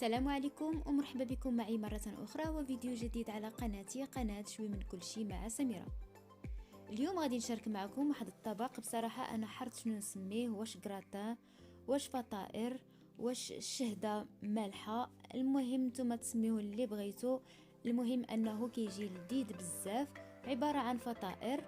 السلام عليكم ومرحبا بكم معي مرة أخرى وفيديو جديد على قناتي قناة شوي من كل شيء مع سميرة. اليوم غادي نشارك معكم واحد الطبق. بصراحة أنا حرت شنو نسميه، واش كراتان، واش فطائر، واش شهدة مالحة، المهم نتوما تسميوه اللي بغيتو. المهم أنه كيجي لذيذ بزاف. عبارة عن فطائر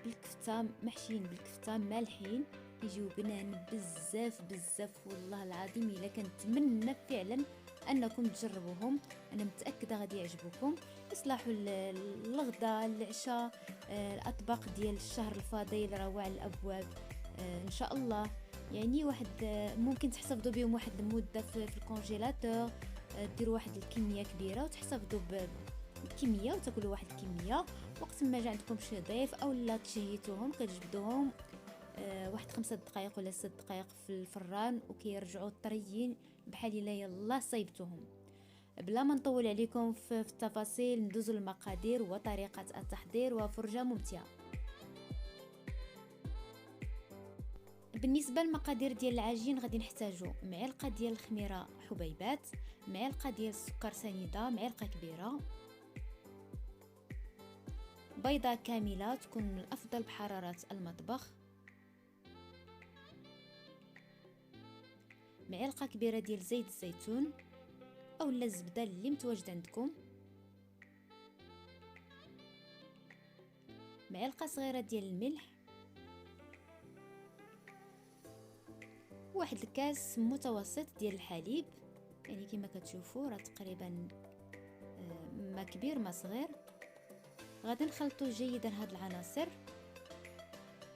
بالكفتة، محشيين بالكفتة مالحين، كيجيو بنان بزاف بزاف. والله العظيم الا كنتمنى فعلا انكم تجربوهم، انا متاكده غادي يعجبوكم. يصلحوا الغداء، العشاء، الاطباق ديال الشهر الفضيل راه على الابواب. ان شاء الله يعني واحد ممكن تحتفظوا بهم واحد المده في الكونجيلاتور، ديروا واحد الكميه كبيره وتحتفظوا بكميه وتاكلوا واحد الكميه. وقت ما جا عندكم شي ضيف او لا تشهيتوهم كتجبدوهم واحد 5 دقائق ولا 6 دقائق في الفران وكيرجعوا طريين بحال الا يلا صيبتوهم. بلا ما نطول عليكم في التفاصيل، ندوزو المقادير وطريقه التحضير وفرجه ممتعه. بالنسبه للمقادير ديال العجين غادي نحتاجو معلقه ديال الخميره حبيبات، معلقه ديال السكر سنيده معلقه كبيره، بيضه كامله تكون من الافضل بحراره المطبخ، معلقه كبيره ديال زيت الزيتون اولا الزبده اللي متواجد عندكم، معلقه صغيره ديال الملح، واحد الكاس متوسط ديال الحليب، يعني كما كتشوفوا راه تقريبا ما كبير ما صغير. غادي نخلطوا جيدا هاد العناصر.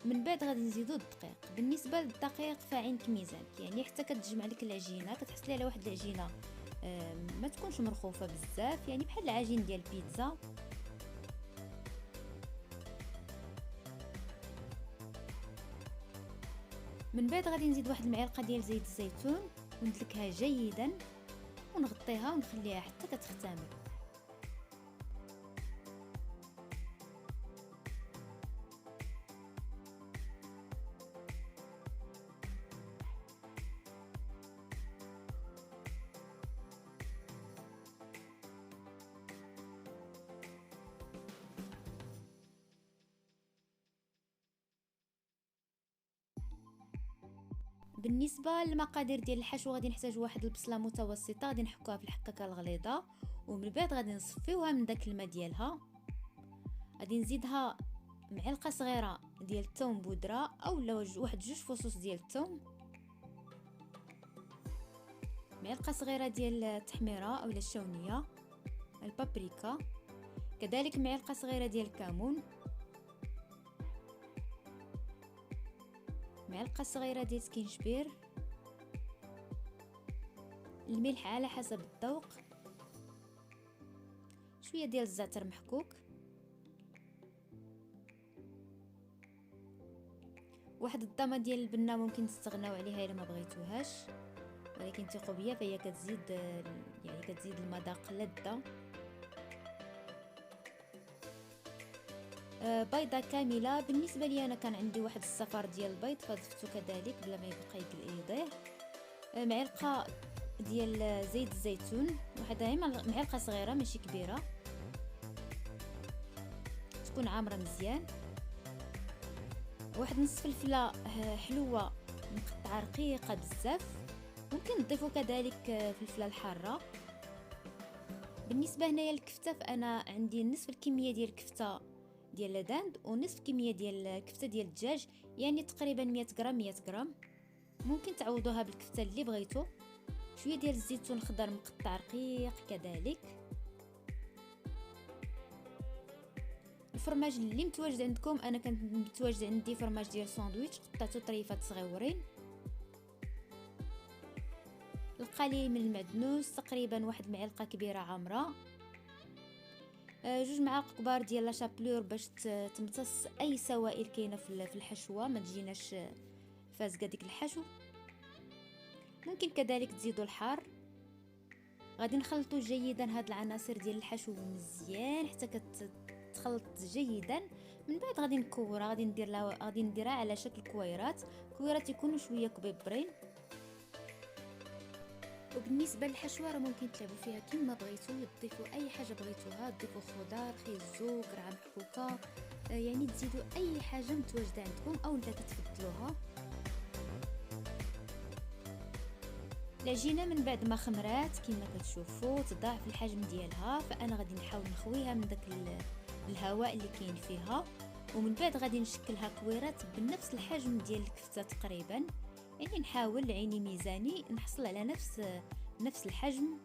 من بعد غادي نزيدوا الدقيق. بالنسبه للدقيق فعينك ميزانك، يعني حتى كتجمع لك العجينه كتحصلي على واحد العجينه ما تكونش مرخوفه بزاف، يعني بحال العجين ديال البيتزا. من بعد غادي نزيد واحد المعلقه ديال زيت الزيتون وندلكها جيدا ونغطيها ونخليها حتى كتختمر. بالنسبه للمقادير ديال الحشو غادي نحتاج واحد البصله متوسطه، غادي نحكوها في الحكاكه الغليظه ومن بعد غادي نصفيوها من داك الماء ديالها. غادي نزيدها معلقه صغيره ديال الثوم بودره اولا واحد 2 فصوص ديال الثوم، معلقه صغيره ديال التحميره اولا الشونيه، البابريكا، كذلك معلقه صغيره ديال الكمون، معلقه صغيره ديال سكينشبير، الملح على حسب الذوق، شويه ديال الزعتر محكوك، واحد الضمه ديال البنه ممكن تستغناو عليها الا ما بغيتوهاش، ولكن ثقوا بيا فهي كتزيد يعني كتزيد المذاق لذة. بيضه كامله. بالنسبه لي انا كان عندي واحد الصفار ديال البيض فضفته كذلك بلا ما يبقى يضيع. معلقه ديال زيت الزيتون، واحد معلقه صغيره ماشي كبيره تكون عامره مزيان، واحد نصف فلفله حلوه مقطعه رقيقه بزاف، ممكن تضيفوا كذلك فلفله الحاره. بالنسبه هنايا للكفته فانا عندي نصف الكميه ديال الكفته ديال لداند ونصف كميه ديال الكفته ديال الدجاج، يعني تقريبا 100 غرام 100 غرام. ممكن تعوضوها بالكفته اللي بغيتو. شويه ديال الزيتون الخضر مقطع رقيق كذلك. الفرماج اللي متواجد عندكم، انا كانت متواجد عندي فرماج ديال ساندويتش قطعته طريفات صغيورين. القليل من المعدنوس تقريبا واحد معلقه كبيره عامره، 2 معالق كبار ديال لا شابلور باش تمتص اي سوائل كاينه في الحشوه ما تجيناش فازقه ديك الحشو. ممكن كذلك تزيدوا الحار. غادي نخلطوا جيدا هاد العناصر ديال الحشو مزيان حتى كتخلط جيدا. من بعد غادي نكورها، غادي نديرها على شكل كويرات يكونوا شويه كبيبرين. وبالنسبه للحشوه راه ممكن تلعبوا فيها كما بغيتو، تضيفوا اي حاجه بغيتوها، تضيفوا خضار، خيزو، قرعه محكوكه، يعني تزيدوا اي حاجه متواجده عندكم او لا تتبدلوها. العجينه من بعد ما خمرات كما كتشوفوا تضاعف الحجم ديالها، فانا غادي نحاول نخويها من داك الهواء اللي كاين فيها، ومن بعد غادي نشكلها كويرات بنفس الحجم ديال الكفته تقريبا، يعني نحاول عيني ميزاني نحصل على نفس الحجم.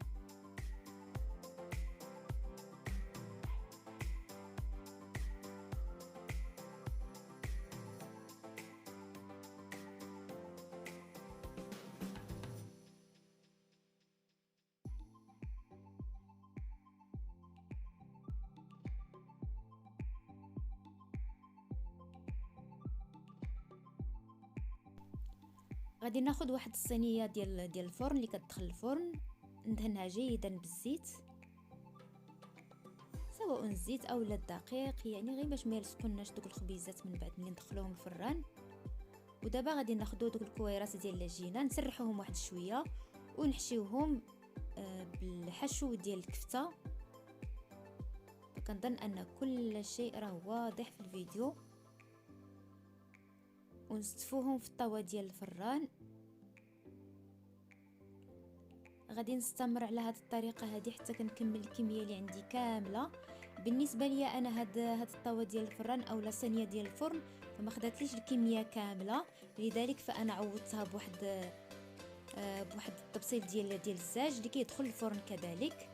غادي ناخذ واحد الصينيه ديال الفرن اللي كتدخل الفرن، ندهنها جيدا بالزيت، سواء الزيت او الدقيق، يعني غير باش ما يلصقوناش دوك الخبيزات من بعد ملي ندخلوهم الفران. ودابا غادي ناخذ دوك الكويرات ديال العجينه نسرحوهم واحد شويه ونحشيوهم بالحشو ديال الكفته. كنظن ان كل شيء راه واضح في الفيديو. ونستفوهم في الطاوه ديال الفران. غادي نستمر على هذه الطريقه هذه حتى كنكمل الكميه اللي عندي كامله. بالنسبه لي انا هاد الطاوه ديال الفران او لا صينيه ديال الفرن فما خداتليش الكميه كامله، لذلك فانا عوضتها بواحد التبسيط ديال الزاج اللي كيدخل الفرن كذلك.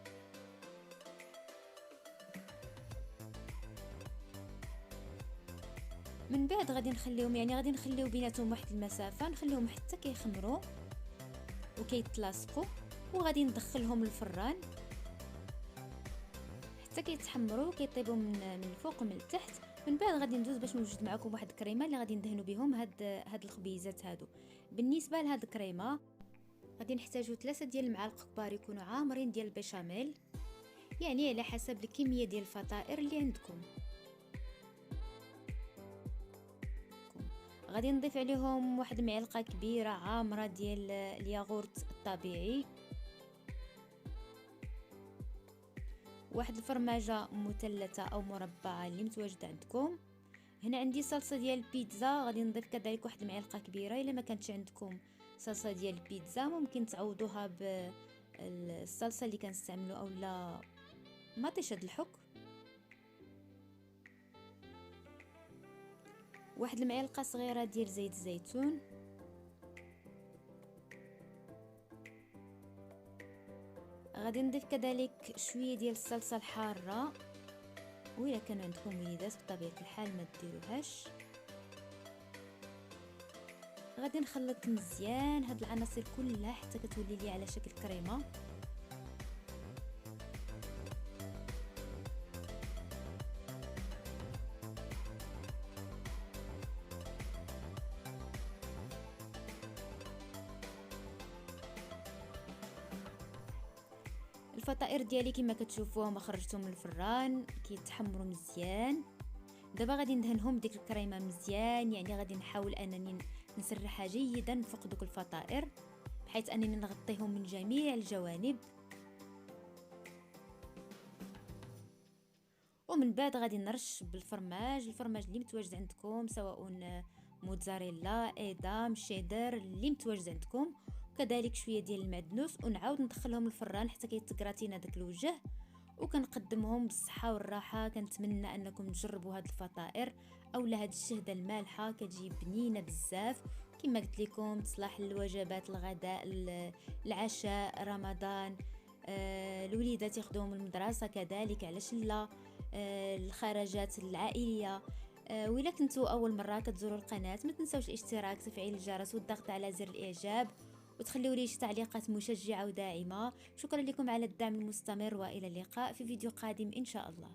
من بعد غادي نخليهم، يعني غادي نخليو بيناتهم واحد المسافه، نخليهم حتى كيخمروا وكيتلاصقوا، وغادي ندخلهم للفران حتى كيتحمروا كيطيبوا من الفوق ومن التحت. من بعد غادي ندوز باش نوجد معكم واحد الكريمه اللي غادي ندهنوا بهم هاد الخبيزات هادو. بالنسبه لهاد الكريمه غادي نحتاجوا 3 ديال المعالق كبار يكونوا عامرين ديال البيشاميل، يعني على حسب الكميه ديال الفطائر اللي عندكم. غادي نضيف عليهم واحد المعلقه كبيره عامره ديال الياغورت الطبيعي، واحد الفرماجه مثلثه او مربعه اللي متواجده عندكم. هنا عندي صلصه ديال البيتزا، غادي نضيف كذلك واحد المعلقه كبيره. الا ما كانتش عندكم صلصه ديال البيتزا ممكن تعوضوها بالصلصه اللي كنستعملوا اولا مطيشه الحك. واحد المعلقه صغيره ديال زيت الزيتون، غادي نضيف كذلك شويه ديال الصلصه الحاره، وإلا كان عندكم وليدات بطبيعه الحال ما ديروهاش. غادي نخلط مزيان هاد العناصر كلها حتى كتولي لي على شكل كريمه. الفطائر ديالي كما كتشوفوهم خرجتهم من الفران كيتحمروا مزيان. دابا غادي ندهنهم بديك الكريمه مزيان، يعني غادي نحاول انني نسرحها جيدا فوق دوك الفطائر بحيث انني نغطيهم من جميع الجوانب. ومن بعد غادي نرش الفرماج اللي متواجد عندكم، سواء موتزاريلا، ايدام، شيدر اللي متواجد عندكم، وكذلك شويه ديال المعدنوس، ونعاود ندخلهم الفران حتى كيتكراتينا داك الوجه. وكنقدمهم بالصحه والراحه. كنتمنى انكم تجربوا هاد الفطائر اولا هاد الشهده المالحه، كتجي بنينه بزاف كما قلت لكم، تصلح للوجبات الغداء، العشاء، رمضان، الوليدات ياخذوهم المدرسه كذلك، علاش لا، الخرجات العائليه. وإلا كنتوا اول مره كتزوروا القناه ما تنساوش الاشتراك، تفعيل الجرس، والضغط على زر الاعجاب، وتخليوا لي تعليقات مشجعه وداعمه. شكرا لكم على الدعم المستمر، والى اللقاء في فيديو قادم ان شاء الله.